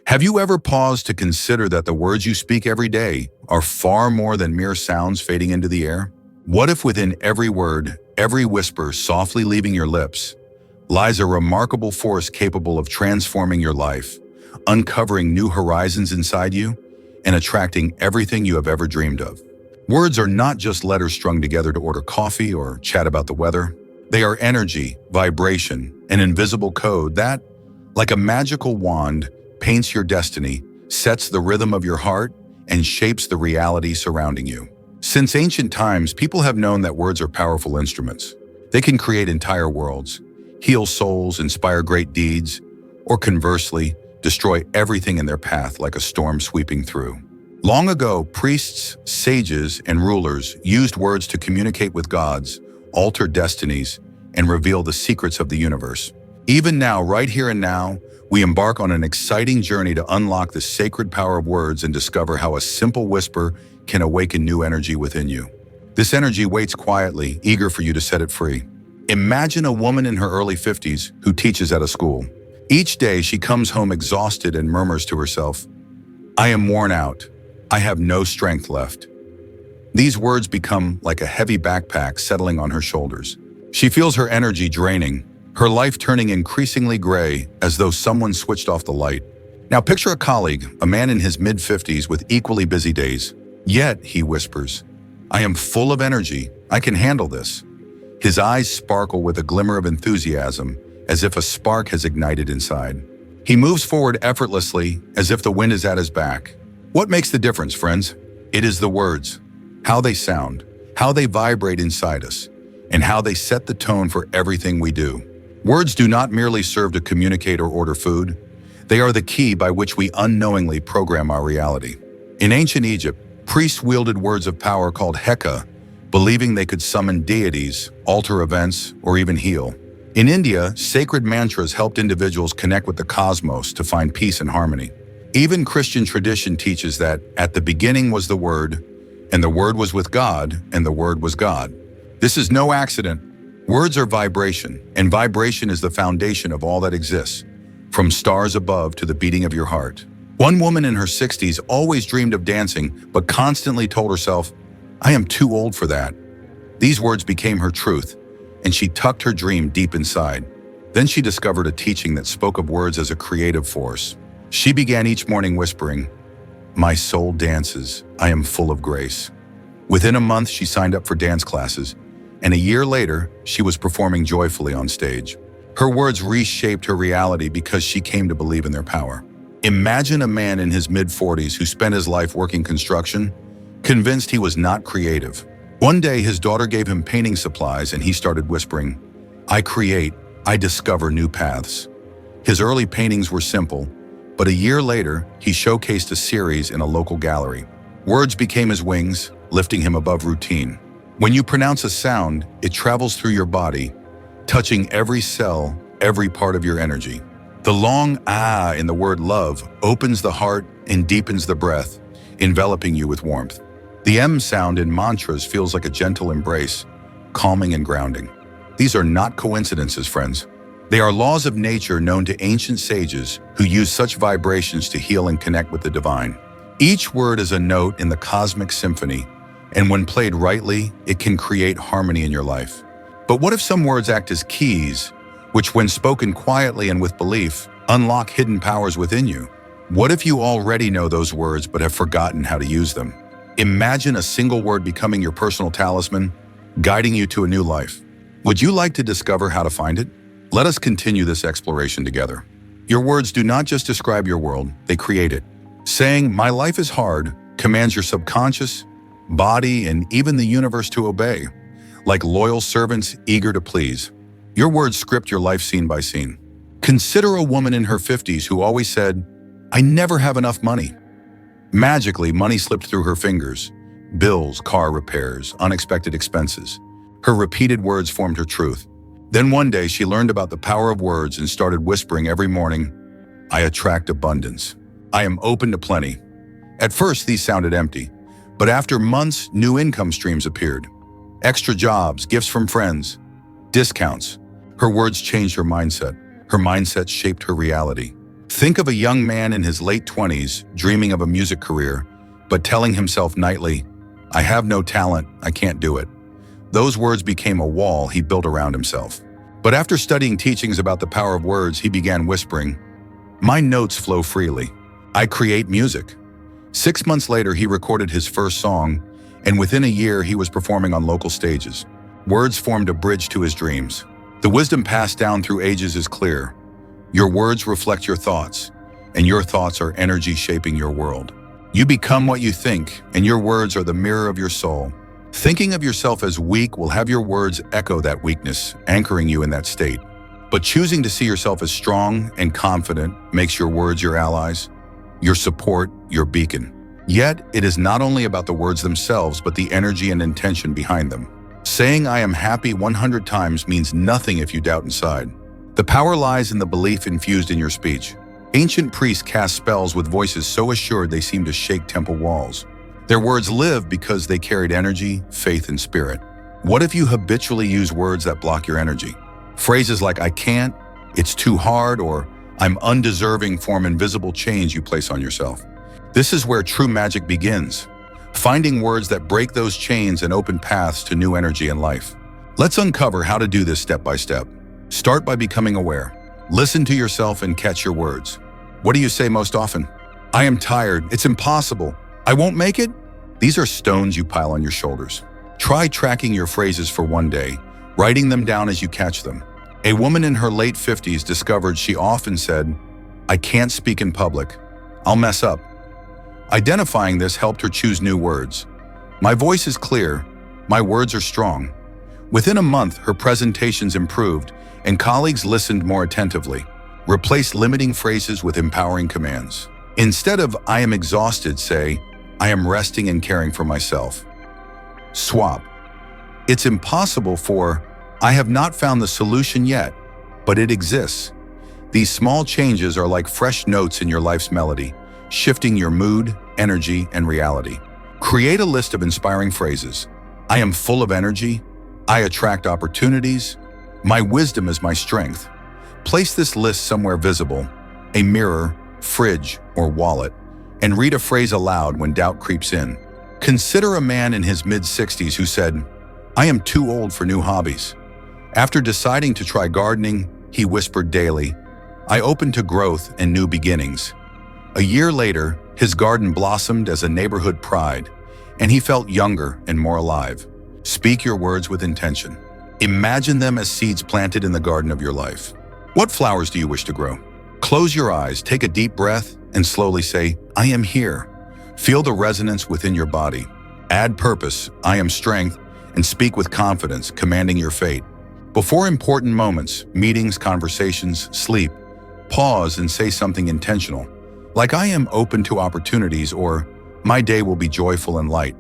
Have you ever paused to consider that the words you speak every day are far more than mere sounds fading into the air? What if within every word, every whisper softly leaving your lips, lies a remarkable force capable of transforming your life, uncovering new horizons inside you, and attracting everything you have ever dreamed of? Words are not just letters strung together to order coffee or chat about the weather. They are energy, vibration, an invisible code that, like a magical wand, paints your destiny, sets the rhythm of your heart, and shapes the reality surrounding you. Since ancient times, people have known that words are powerful instruments. They can create entire worlds, heal souls, inspire great deeds, or conversely, destroy everything in their path like a storm sweeping through. Long ago, priests, sages, and rulers used words to communicate with gods, alter destinies, and reveal the secrets of the universe. Even now, right here and now, we embark on an exciting journey to unlock the sacred power of words and discover how a simple whisper can awaken new energy within you. This energy waits quietly, eager for you to set it free. Imagine a woman in her early 50s who teaches at a school. Each day, she comes home exhausted and murmurs to herself, "I am worn out. I have no strength left." These words become like a heavy backpack settling on her shoulders. She feels her energy draining, her life turning increasingly gray as though someone switched off the light. Now picture a colleague, a man in his mid-50s with equally busy days. Yet, he whispers, "I am full of energy. I can handle this." His eyes sparkle with a glimmer of enthusiasm, as if a spark has ignited inside. He moves forward effortlessly, as if the wind is at his back. What makes the difference, friends? It is the words, how they sound, how they vibrate inside us, and how they set the tone for everything we do. Words do not merely serve to communicate or order food. They are the key by which we unknowingly program our reality. In ancient Egypt, priests wielded words of power called Heka, believing they could summon deities, alter events, or even heal. In India, sacred mantras helped individuals connect with the cosmos to find peace and harmony. Even Christian tradition teaches that at the beginning was the Word, and the Word was with God, and the Word was God. This is no accident. Words are vibration, and vibration is the foundation of all that exists, from stars above to the beating of your heart. One woman in her 60s always dreamed of dancing, but constantly told herself, "I am too old for that." These words became her truth, and she tucked her dream deep inside. Then she discovered a teaching that spoke of words as a creative force. She began each morning whispering, "My soul dances. I am full of grace." Within a month, she signed up for dance classes, and a year later, she was performing joyfully on stage. Her words reshaped her reality because she came to believe in their power. Imagine a man in his mid-40s who spent his life working construction, convinced he was not creative. One day, his daughter gave him painting supplies and he started whispering, "I create, I discover new paths." His early paintings were simple, but a year later, he showcased a series in a local gallery. Words became his wings, lifting him above routine. When you pronounce a sound, it travels through your body, touching every cell, every part of your energy. The long "ah" in the word love opens the heart and deepens the breath, enveloping you with warmth. The M sound in mantras feels like a gentle embrace, calming and grounding. These are not coincidences, friends. They are laws of nature known to ancient sages who use such vibrations to heal and connect with the divine. Each word is a note in the cosmic symphony, and when played rightly, it can create harmony in your life. But what if some words act as keys, which when spoken quietly and with belief, unlock hidden powers within you? What if you already know those words but have forgotten how to use them? Imagine a single word becoming your personal talisman, guiding you to a new life. Would you like to discover how to find it? Let us continue this exploration together. Your words do not just describe your world, they create it. Saying, "My life is hard," commands your subconscious, body, and even the universe to obey, like loyal servants eager to please. Your words script your life scene by scene. Consider a woman in her 50s who always said, "I never have enough money." Magically, money slipped through her fingers. Bills, car repairs, unexpected expenses. Her repeated words formed her truth. Then one day, she learned about the power of words and started whispering every morning, "I attract abundance. I am open to plenty." At first, these sounded empty, but after months, new income streams appeared. Extra jobs, gifts from friends, discounts. Her words changed her mindset. Her mindset shaped her reality. Think of a young man in his late 20s dreaming of a music career, but telling himself nightly, "I have no talent, I can't do it." Those words became a wall he built around himself. But after studying teachings about the power of words, he began whispering, "My notes flow freely. I create music." 6 months later, he recorded his first song, and within a year, he was performing on local stages. Words formed a bridge to his dreams. The wisdom passed down through ages is clear. Your words reflect your thoughts, and your thoughts are energy shaping your world. You become what you think, and your words are the mirror of your soul. Thinking of yourself as weak will have your words echo that weakness, anchoring you in that state. But choosing to see yourself as strong and confident makes your words your allies, your support, your beacon. Yet, it is not only about the words themselves, but the energy and intention behind them. Saying "I am happy" 100 times means nothing if you doubt inside. The power lies in the belief infused in your speech. Ancient priests cast spells with voices so assured they seemed to shake temple walls. Their words lived because they carried energy, faith, and spirit. What if you habitually use words that block your energy? Phrases like "I can't," "it's too hard," or "I'm undeserving" form invisible chains you place on yourself. This is where true magic begins, finding words that break those chains and open paths to new energy and life. Let's uncover how to do this step by step. Start by becoming aware. Listen to yourself and catch your words. What do you say most often? "I am tired," "It's impossible," "I won't make it." These are stones you pile on your shoulders. Try tracking your phrases for one day, writing them down as you catch them. A woman in her late 50s discovered she often said, "I can't speak in public. I'll mess up." Identifying this helped her choose new words. "My voice is clear. My words are strong." Within a month, her presentations improved, and colleagues listened more attentively. Replace limiting phrases with empowering commands. Instead of "I am exhausted," say, "I am resting and caring for myself." Swap. "It's impossible" for "I have not found the solution yet, but it exists." These small changes are like fresh notes in your life's melody, shifting your mood, energy, and reality. Create a list of inspiring phrases. "I am full of energy," "I attract opportunities," "My wisdom is my strength." Place this list somewhere visible, a mirror, fridge, or wallet, and read a phrase aloud when doubt creeps in. Consider a man in his mid-60s who said, "I am too old for new hobbies." After deciding to try gardening, he whispered daily, "I open to growth and new beginnings." A year later, his garden blossomed as a neighborhood pride, and he felt younger and more alive. Speak your words with intention. Imagine them as seeds planted in the garden of your life. What flowers do you wish to grow? Close your eyes, take a deep breath, and slowly say, "I am here." Feel the resonance within your body. Add purpose, "I am strength," and speak with confidence, commanding your fate. Before important moments, meetings, conversations, sleep, pause and say something intentional, like "I am open to opportunities," or "My day will be joyful and light."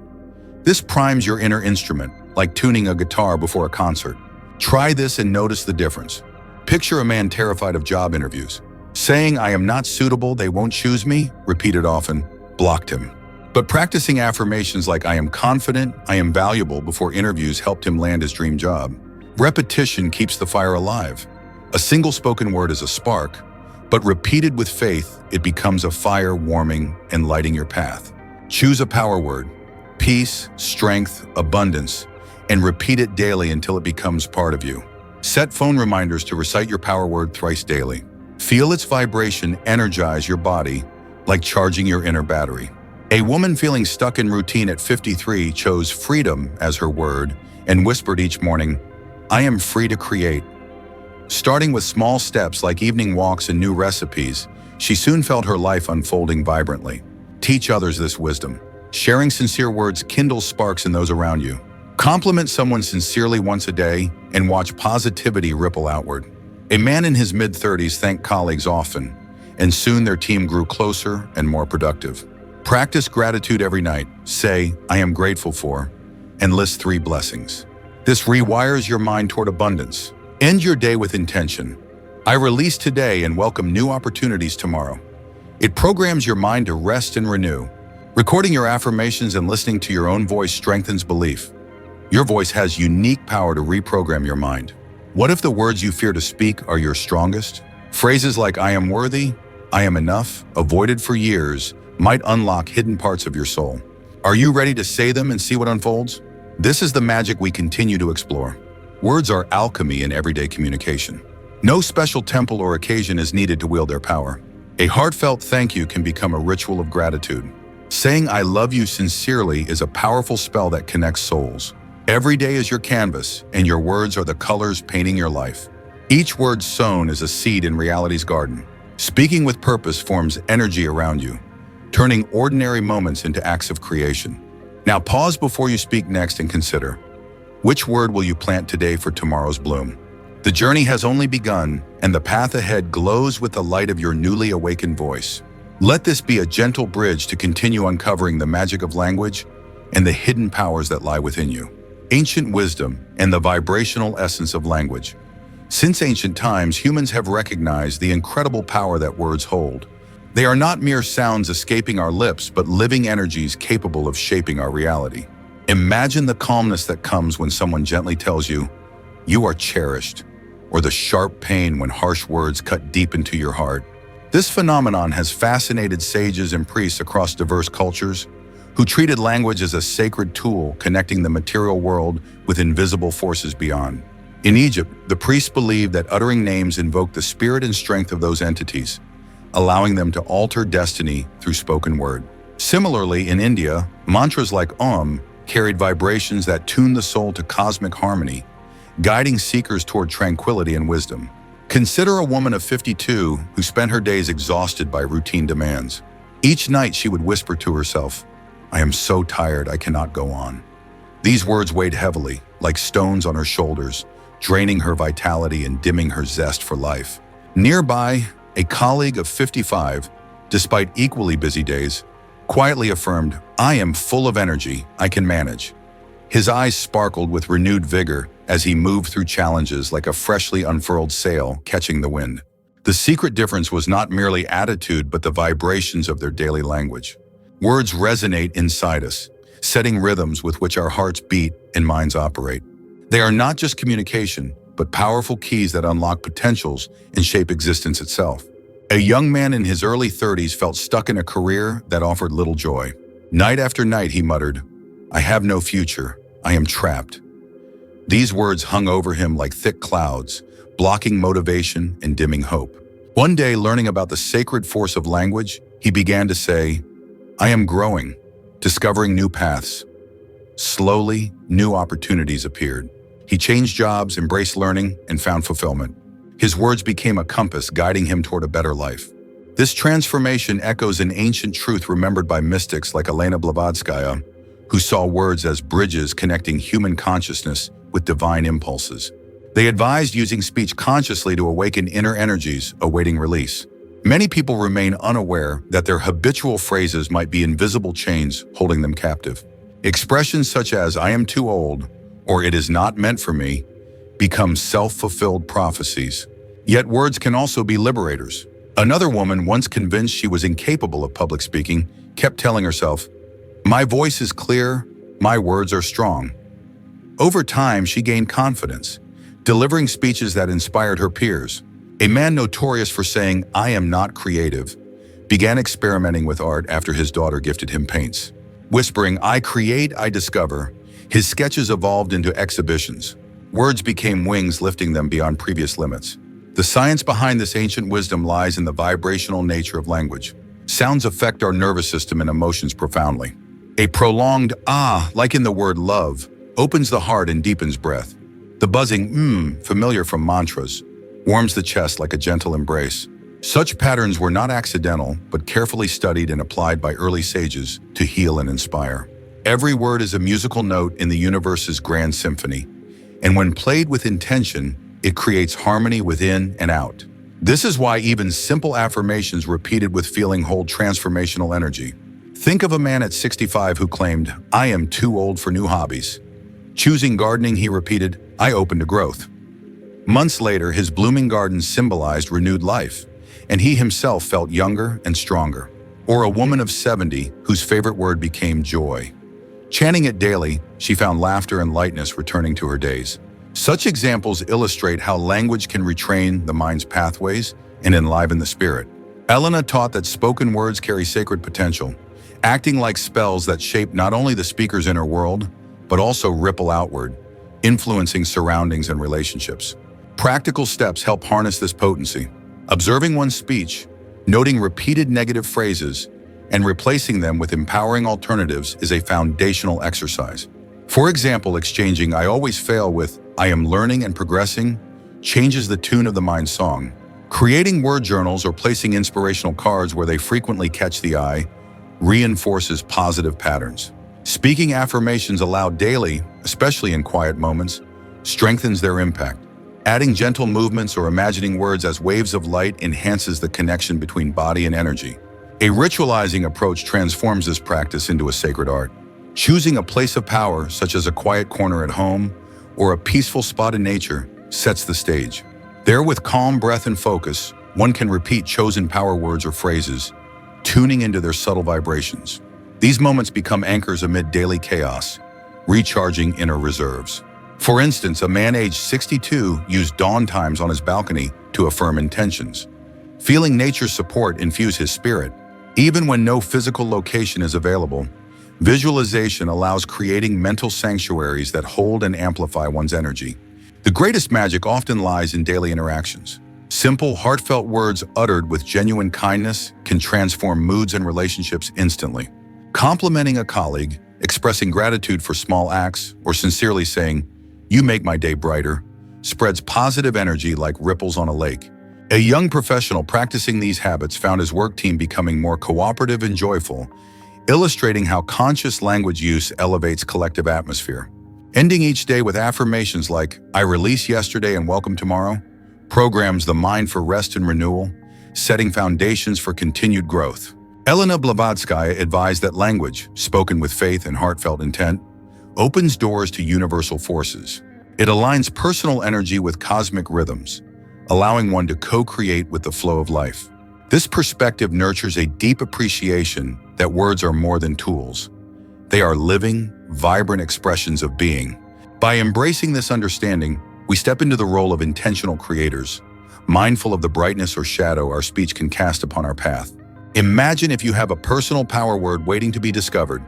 This primes your inner instrument, like tuning a guitar before a concert. Try this and notice the difference. Picture a man terrified of job interviews. Saying "I am not suitable, they won't choose me," repeated often, blocked him. But practicing affirmations like "I am confident," "I am valuable" before interviews helped him land his dream job. Repetition keeps the fire alive. A single spoken word is a spark, but repeated with faith, it becomes a fire warming and lighting your path. Choose a power word, peace, strength, abundance, and repeat it daily until it becomes part of you. Set phone reminders to recite your power word thrice daily. Feel its vibration energize your body, like charging your inner battery. A woman feeling stuck in routine at 53 chose freedom as her word and whispered each morning, "I am free to create." Starting with small steps like evening walks and new recipes, she soon felt her life unfolding vibrantly. Teach others this wisdom. Sharing sincere words kindles sparks in those around you. Compliment someone sincerely once a day and watch positivity ripple outward. A man in his mid-30s thanked colleagues often, and soon their team grew closer and more productive. Practice gratitude every night. Say, "I am grateful for," and list 3 blessings. This rewires your mind toward abundance. End your day with intention. I release today and welcome new opportunities tomorrow. It programs your mind to rest and renew. Recording your affirmations and listening to your own voice strengthens belief. Your voice has unique power to reprogram your mind. What if the words you fear to speak are your strongest? Phrases like "I am worthy," I am enough, avoided for years, might unlock hidden parts of your soul. Are you ready to say them and see what unfolds? This is the magic we continue to explore. Words are alchemy in everyday communication. No special temple or occasion is needed to wield their power. A heartfelt thank you can become a ritual of gratitude. Saying I love you sincerely is a powerful spell that connects souls. Every day is your canvas, and your words are the colors painting your life. Each word sown is a seed in reality's garden. Speaking with purpose forms energy around you, turning ordinary moments into acts of creation. Now pause before you speak next and consider, which word will you plant today for tomorrow's bloom? The journey has only begun, and the path ahead glows with the light of your newly awakened voice. Let this be a gentle bridge to continue uncovering the magic of language and the hidden powers that lie within you. Ancient wisdom and the vibrational essence of language. Since ancient times, humans have recognized the incredible power that words hold. They are not mere sounds escaping our lips, but living energies capable of shaping our reality. Imagine the calmness that comes when someone gently tells you, "You are cherished," or the sharp pain when harsh words cut deep into your heart. This phenomenon has fascinated sages and priests across diverse cultures who treated language as a sacred tool connecting the material world with invisible forces beyond. In Egypt, the priests believed that uttering names invoked the spirit and strength of those entities, allowing them to alter destiny through spoken word. Similarly, in India, mantras like Om carried vibrations that tuned the soul to cosmic harmony, guiding seekers toward tranquility and wisdom. Consider a woman of 52 who spent her days exhausted by routine demands. Each night she would whisper to herself, "I am so tired, I cannot go on." These words weighed heavily, like stones on her shoulders, draining her vitality and dimming her zest for life. Nearby, a colleague of 55, despite equally busy days, quietly affirmed, "I am full of energy, I can manage." His eyes sparkled with renewed vigor as he moved through challenges like a freshly unfurled sail catching the wind. The secret difference was not merely attitude, but the vibrations of their daily language. Words resonate inside us, setting rhythms with which our hearts beat and minds operate. They are not just communication, but powerful keys that unlock potentials and shape existence itself. A young man in his early 30s felt stuck in a career that offered little joy. Night after night, he muttered, "I have no future. I am trapped." These words hung over him like thick clouds, blocking motivation and dimming hope. One day, learning about the sacred force of language, he began to say, "I am growing, discovering new paths." Slowly, new opportunities appeared. He changed jobs, embraced learning, and found fulfillment. His words became a compass guiding him toward a better life. This transformation echoes an ancient truth remembered by mystics like Helena Blavatsky, who saw words as bridges connecting human consciousness with divine impulses. They advised using speech consciously to awaken inner energies awaiting release. Many people remain unaware that their habitual phrases might be invisible chains holding them captive. Expressions such as "I am too old" or "it is not meant for me" become self-fulfilled prophecies. Yet words can also be liberators. Another woman, once convinced she was incapable of public speaking, kept telling herself, "My voice is clear, my words are strong." Over time, she gained confidence, delivering speeches that inspired her peers. A man notorious for saying, "I am not creative," began experimenting with art after his daughter gifted him paints. Whispering, "I create, I discover," his sketches evolved into exhibitions. Words became wings, lifting them beyond previous limits. The science behind this ancient wisdom lies in the vibrational nature of language. Sounds affect our nervous system and emotions profoundly. A prolonged "ah," like in the word love, opens the heart and deepens breath. The buzzing familiar from mantras, warms the chest like a gentle embrace. Such patterns were not accidental, but carefully studied and applied by early sages to heal and inspire. Every word is a musical note in the universe's grand symphony, and when played with intention, it creates harmony within and out. This is why even simple affirmations repeated with feeling hold transformational energy. Think of a man at 65 who claimed, "I am too old for new hobbies." Choosing gardening, he repeated, "I open to growth." Months later, his blooming garden symbolized renewed life, and he himself felt younger and stronger. Or a woman of 70 whose favorite word became joy. Chanting it daily, she found laughter and lightness returning to her days. Such examples illustrate how language can retrain the mind's pathways and enliven the spirit. Helena taught that spoken words carry sacred potential, acting like spells that shape not only the speaker's inner world, but also ripple outward, influencing surroundings and relationships. Practical steps help harness this potency. Observing one's speech, noting repeated negative phrases, and replacing them with empowering alternatives is a foundational exercise. For example, exchanging "I always fail" with "I am learning and progressing" changes the tune of the mind's song. Creating word journals or placing inspirational cards where they frequently catch the eye reinforces positive patterns. Speaking affirmations aloud daily, especially in quiet moments, strengthens their impact. Adding gentle movements or imagining words as waves of light enhances the connection between body and energy. A ritualizing approach transforms this practice into a sacred art. Choosing a place of power, such as a quiet corner at home or a peaceful spot in nature, sets the stage. There, with calm breath and focus, one can repeat chosen power words or phrases, tuning into their subtle vibrations. These moments become anchors amid daily chaos, recharging inner reserves. For instance, a man aged 62 used dawn times on his balcony to affirm intentions. Feeling nature's support infuse his spirit. Even when no physical location is available, visualization allows creating mental sanctuaries that hold and amplify one's energy. The greatest magic often lies in daily interactions. Simple, heartfelt words uttered with genuine kindness can transform moods and relationships instantly. Complimenting a colleague, expressing gratitude for small acts, or sincerely saying, "You make my day brighter," spreads positive energy like ripples on a lake. A young professional practicing these habits found his work team becoming more cooperative and joyful, illustrating how conscious language use elevates collective atmosphere. Ending each day with affirmations like, "I release yesterday and welcome tomorrow," programs the mind for rest and renewal, setting foundations for continued growth. Helena Blavatsky advised that language, spoken with faith and heartfelt intent, opens doors to universal forces. It aligns personal energy with cosmic rhythms, allowing one to co-create with the flow of life. This perspective nurtures a deep appreciation that words are more than tools. They are living, vibrant expressions of being. By embracing this understanding, we step into the role of intentional creators, mindful of the brightness or shadow our speech can cast upon our path. Imagine if you have a personal power word waiting to be discovered,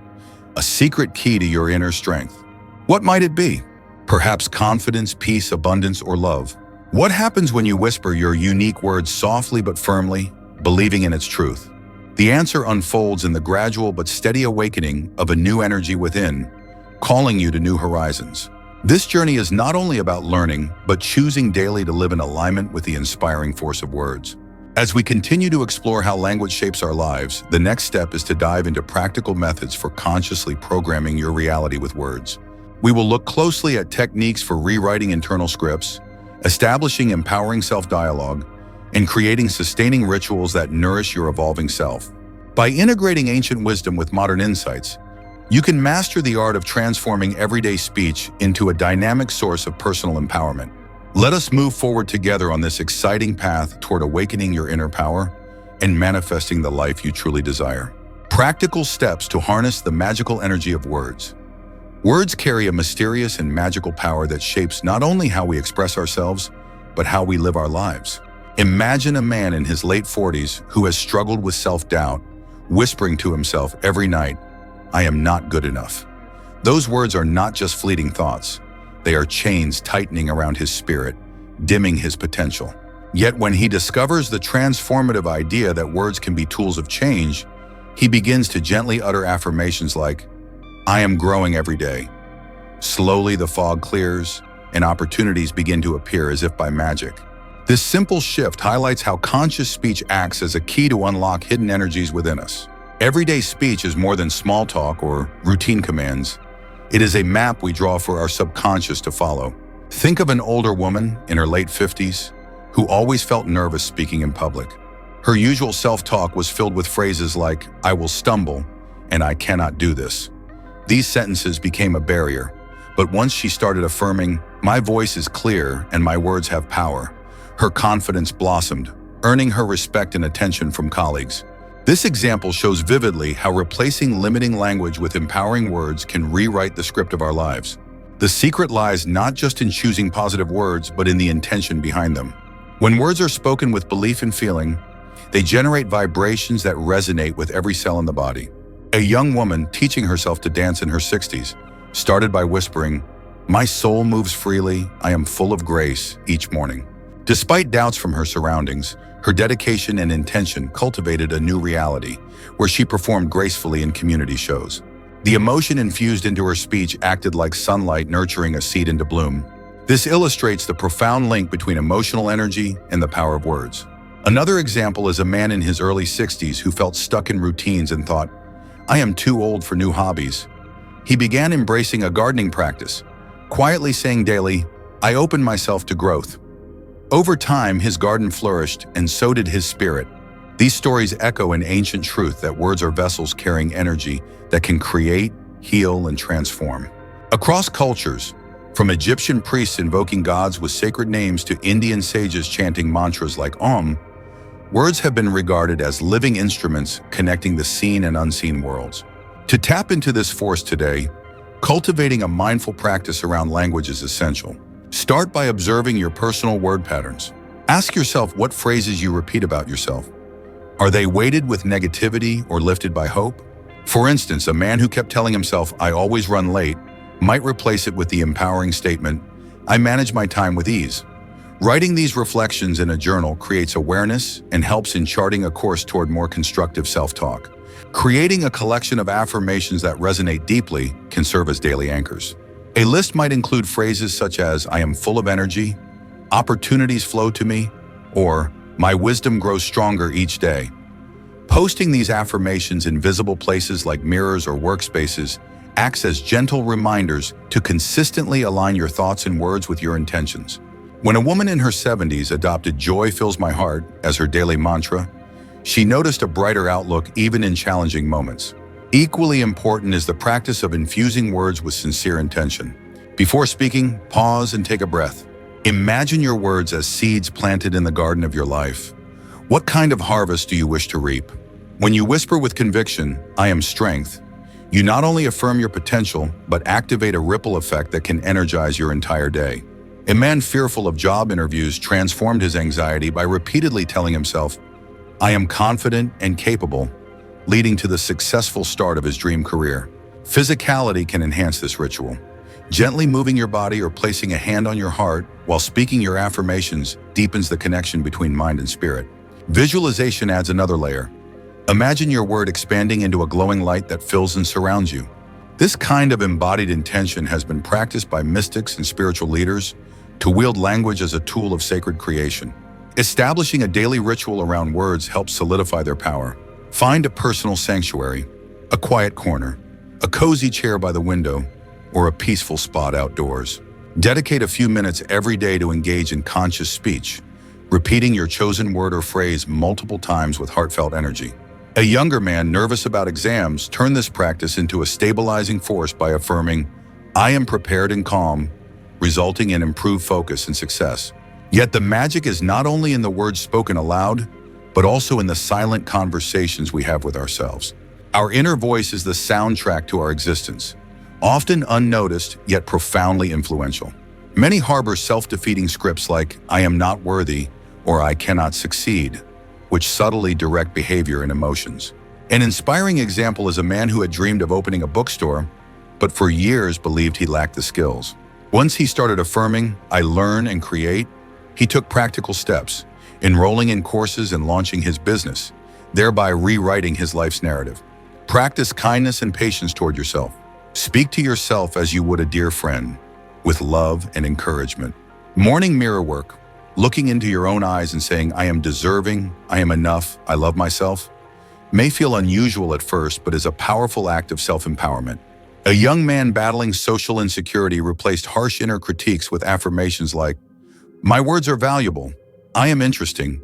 a secret key to your inner strength. What might it be? Perhaps confidence, peace, abundance, or love. What happens when you whisper your unique word softly but firmly, believing in its truth? The answer unfolds in the gradual but steady awakening of a new energy within, calling you to new horizons. This journey is not only about learning, but choosing daily to live in alignment with the inspiring force of words. As we continue to explore how language shapes our lives, the next step is to dive into practical methods for consciously programming your reality with words. We will look closely at techniques for rewriting internal scripts, establishing empowering self-dialogue, and creating sustaining rituals that nourish your evolving self. By integrating ancient wisdom with modern insights, you can master the art of transforming everyday speech into a dynamic source of personal empowerment. Let us move forward together on this exciting path toward awakening your inner power and manifesting the life you truly desire. Practical steps to harness the magical energy of words. Words carry a mysterious and magical power that shapes not only how we express ourselves, but how we live our lives. Imagine a man in his late 40s who has struggled with self-doubt, whispering to himself every night, "I am not good enough." Those words are not just fleeting thoughts. They are chains tightening around his spirit, dimming his potential. Yet when he discovers the transformative idea that words can be tools of change, he begins to gently utter affirmations like, "I am growing every day." Slowly the fog clears, and opportunities begin to appear as if by magic. This simple shift highlights how conscious speech acts as a key to unlock hidden energies within us. Everyday speech is more than small talk or routine commands. It is a map we draw for our subconscious to follow. Think of an older woman in her late 50s who always felt nervous speaking in public. Her usual self-talk was filled with phrases like, "I will stumble," and "I cannot do this." These sentences became a barrier, but once she started affirming, "My voice is clear and my words have power," her confidence blossomed, earning her respect and attention from colleagues. This example shows vividly how replacing limiting language with empowering words can rewrite the script of our lives. The secret lies not just in choosing positive words, but in the intention behind them. When words are spoken with belief and feeling, They generate vibrations that resonate with every cell in the body. A young woman teaching herself to dance in her 60s started by whispering, "My soul moves freely, I am full of grace," each morning. Despite doubts from her surroundings, her dedication and intention cultivated a new reality, where she performed gracefully in community shows. The emotion infused into her speech acted like sunlight nurturing a seed into bloom. This illustrates the profound link between emotional energy and the power of words. Another example is a man in his early 60s who felt stuck in routines and thought, "I am too old for new hobbies." He began embracing a gardening practice, quietly saying daily, "I open myself to growth." Over time, his garden flourished, and so did his spirit. These stories echo an ancient truth that words are vessels carrying energy that can create, heal, and transform. Across cultures, from Egyptian priests invoking gods with sacred names to Indian sages chanting mantras like Om, words have been regarded as living instruments connecting the seen and unseen worlds. To tap into this force today, cultivating a mindful practice around language is essential. Start by observing your personal word patterns. Ask yourself what phrases you repeat about yourself. Are they weighted with negativity or lifted by hope? For instance, a man who kept telling himself, "I always run late," might replace it with the empowering statement, "I manage my time with ease." Writing these reflections in a journal creates awareness and helps in charting a course toward more constructive self-talk. Creating a collection of affirmations that resonate deeply can serve as daily anchors. A list might include phrases such as, "I am full of energy," "Opportunities flow to me," or "My wisdom grows stronger each day." Posting these affirmations in visible places like mirrors or workspaces acts as gentle reminders to consistently align your thoughts and words with your intentions. When a woman in her 70s adopted "Joy fills my heart" as her daily mantra, she noticed a brighter outlook even in challenging moments. Equally important is the practice of infusing words with sincere intention. Before speaking, pause and take a breath. Imagine your words as seeds planted in the garden of your life. What kind of harvest do you wish to reap? When you whisper with conviction, "I am strength," you not only affirm your potential, but activate a ripple effect that can energize your entire day. A man fearful of job interviews transformed his anxiety by repeatedly telling himself, "I am confident and capable," leading to the successful start of his dream career. Physicality can enhance this ritual. Gently moving your body or placing a hand on your heart while speaking your affirmations deepens the connection between mind and spirit. Visualization adds another layer. Imagine your word expanding into a glowing light that fills and surrounds you. This kind of embodied intention has been practiced by mystics and spiritual leaders to wield language as a tool of sacred creation. Establishing a daily ritual around words helps solidify their power. Find a personal sanctuary, a quiet corner, a cozy chair by the window, or a peaceful spot outdoors. Dedicate a few minutes every day to engage in conscious speech, repeating your chosen word or phrase multiple times with heartfelt energy. A younger man nervous about exams turned this practice into a stabilizing force by affirming, "I am prepared and calm," resulting in improved focus and success. Yet the magic is not only in the words spoken aloud, but also in the silent conversations we have with ourselves. Our inner voice is the soundtrack to our existence, often unnoticed yet profoundly influential. Many harbor self-defeating scripts like, "I am not worthy," or "I cannot succeed," which subtly direct behavior and emotions. An inspiring example is a man who had dreamed of opening a bookstore, but for years believed he lacked the skills. Once he started affirming, "I learn and create," he took practical steps, enrolling in courses and launching his business, thereby rewriting his life's narrative. Practice kindness and patience toward yourself. Speak to yourself as you would a dear friend, with love and encouragement. Morning mirror work, looking into your own eyes and saying, "I am deserving, I am enough, I love myself," may feel unusual at first, but is a powerful act of self-empowerment. A young man battling social insecurity replaced harsh inner critiques with affirmations like, "My words are valuable, I am interesting,"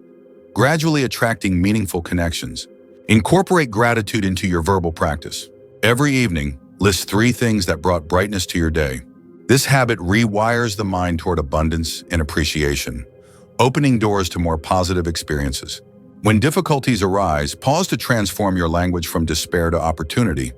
gradually attracting meaningful connections. Incorporate gratitude into your verbal practice. Every evening, list 3 things that brought brightness to your day. This habit rewires the mind toward abundance and appreciation, opening doors to more positive experiences. When difficulties arise, pause to transform your language from despair to opportunity.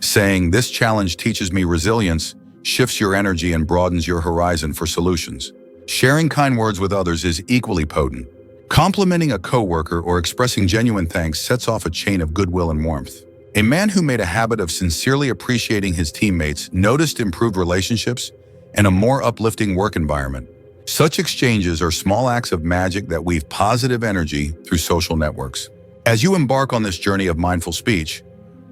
Saying, "This challenge teaches me resilience," shifts your energy and broadens your horizon for solutions. Sharing kind words with others is equally potent. Complimenting a coworker or expressing genuine thanks sets off a chain of goodwill and warmth. A man who made a habit of sincerely appreciating his teammates noticed improved relationships and a more uplifting work environment. Such exchanges are small acts of magic that weave positive energy through social networks. As you embark on this journey of mindful speech,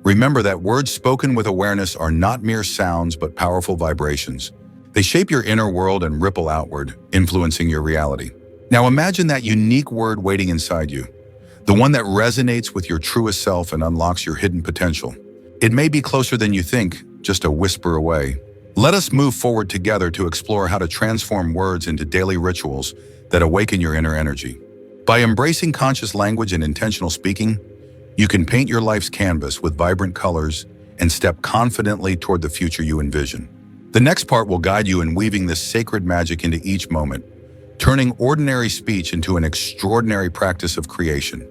remember that words spoken with awareness are not mere sounds but powerful vibrations. They shape your inner world and ripple outward, influencing your reality. Now imagine that unique word waiting inside you, the one that resonates with your truest self and unlocks your hidden potential. It may be closer than you think, just a whisper away. Let us move forward together to explore how to transform words into daily rituals that awaken your inner energy. By embracing conscious language and intentional speaking, you can paint your life's canvas with vibrant colors and step confidently toward the future you envision. The next part will guide you in weaving this sacred magic into each moment, turning ordinary speech into an extraordinary practice of creation.